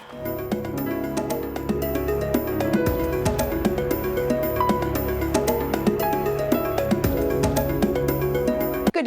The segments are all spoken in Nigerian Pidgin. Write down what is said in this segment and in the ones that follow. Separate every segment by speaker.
Speaker 1: Good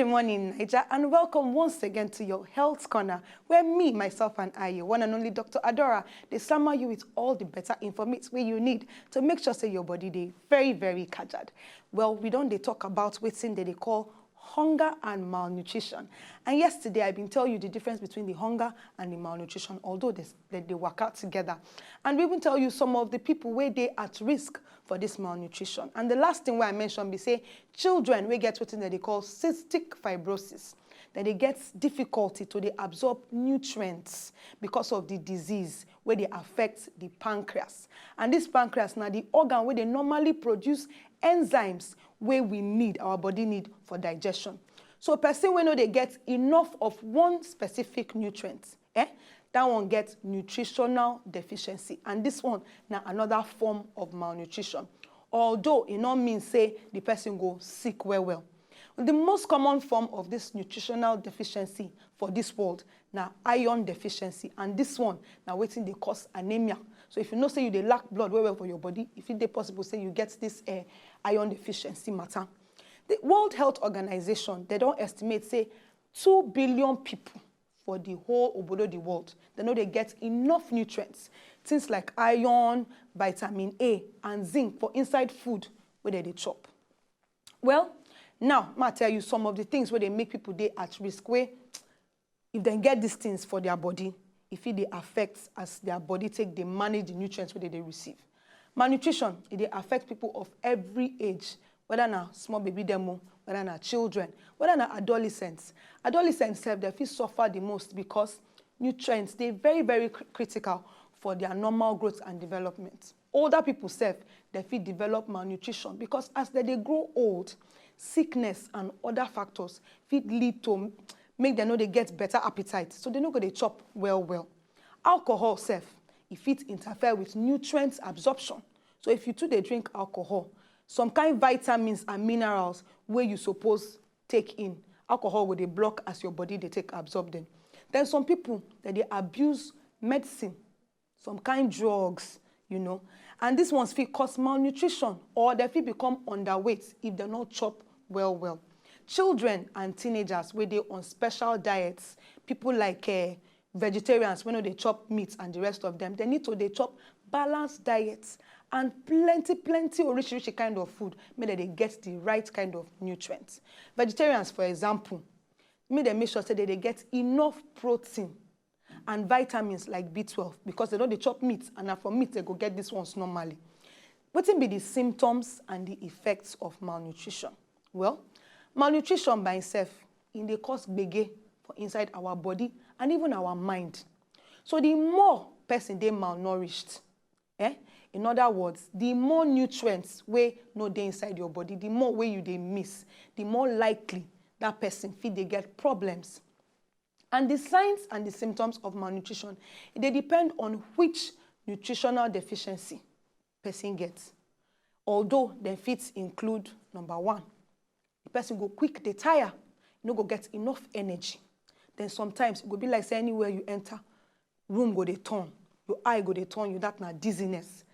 Speaker 1: morning, Naija, and welcome once again to your Health Corner, where me, myself, and I, your one and only Dr. Adora, they summer you with all the better information where you need to make sure say your body dey very, very kajad. Well, we don't talk about wetin they call hunger and malnutrition. And yesterday, I've been telling you the difference between the hunger and the malnutrition, although they work out together. And we even tell you some of the people where they at risk for this malnutrition. And the last thing where I mentioned, we say children we get what they call cystic fibrosis. Then they get difficulty to they absorb nutrients because of the disease where they affect the pancreas. And this pancreas now the organ where they normally produce enzymes where we need, our body need for digestion. So a person when they get enough of one specific nutrient, that one gets nutritional deficiency. And this one now another form of malnutrition. Although it not mean say the person go sick well. The most common form of this nutritional deficiency for this world now iron deficiency. And this one now waiting they cause anemia. So if you know say you they lack blood well for your body, if it is possible say you get this iron deficiency matter. The World Health Organization, they don't estimate say 2 billion people for the whole obodo the world. They know they get enough nutrients, things like iron, vitamin A, and zinc for inside food where they chop. Well, now I tell you some of the things where they make people they at risk where if they get these things for their body, if it they affect as their body they manage the nutrients where they receive. Malnutrition, they affect people of every age, whether now small baby demo, whether now children, whether now adolescents. Adolescents they feel suffer the most because nutrients they very, very critical for their normal growth and development. Older people they feel develop malnutrition because as they grow old, sickness and other factors fit lead to make them know they get better appetite. So they know they chop well. Alcohol if it interfere with nutrients absorption. So if you too they drink alcohol, some kind of vitamins and minerals where you suppose take in, alcohol will they block as your body they take absorb them. Then some people that they abuse medicine, some kind of drugs, and these ones feel cause malnutrition or they feel become underweight if they not chop well. Children and teenagers where they on special diets, people like vegetarians when they chop meat and the rest of them, they need to they chop balanced diets and plenty rich kind of food, make they get the right kind of nutrients. Vegetarians, for example, make sure that they get enough protein and vitamins like B12 because they know they chop meat and from meat they go get these ones normally. What will be the symptoms and the effects of malnutrition? Well, malnutrition by itself they cause gbege for inside our body and even our mind. So the more person they malnourished, in other words, the more nutrients where no they inside your body, the more way you they miss, the more likely that person feel they get problems. And the signs and the symptoms of malnutrition, they depend on which nutritional deficiency person gets. Although the fits include number one, the person go quick, they tire, go get enough energy. Then sometimes it go be like say anywhere you enter, room go they turn, your eye go they turn you, that na dizziness.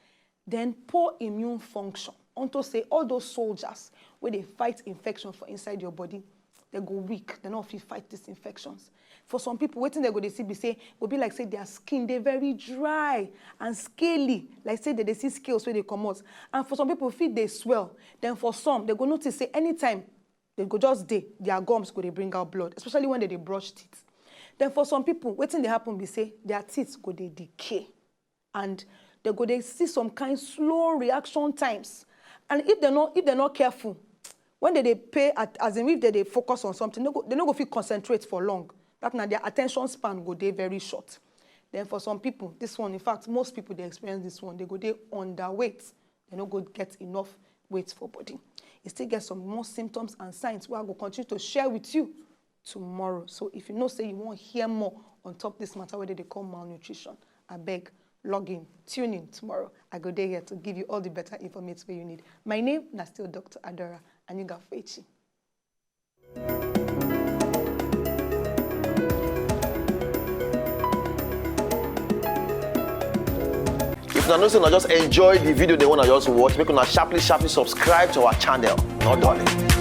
Speaker 1: Then poor immune function. Unto say all those soldiers where they fight infection for inside your body, they go weak. They not fit fight these infections. For some people, waiting they go they see be say will be like say their skin they very dry and scaly, like say they see scales where they come out. And for some people, feet they swell. Then for some, they go notice say anytime they go just their gums go they bring out blood, especially when they brush teeth. Then for some people, waiting they happen be say their teeth go they decay, and they go they see some kind slow reaction times. And if they're not careful, when they pay as in if they focus on something, they no go feel concentrate for long. That now their attention span go they very short. Then for some people, this one, in fact, most people they experience this one, they go they underweight. They no go get enough weight for body. You still get some more symptoms and signs where I will continue to share with you tomorrow. So if you say you want to hear more on top this matter, whether they call malnutrition, I beg, log in, tune in tomorrow. I go there here to give you all the better information you need. My name is still Dr. Adora, and you got Fechi.
Speaker 2: If you know say una just enjoy the video they want to just watch, make una sharply subscribe to our channel. Not done.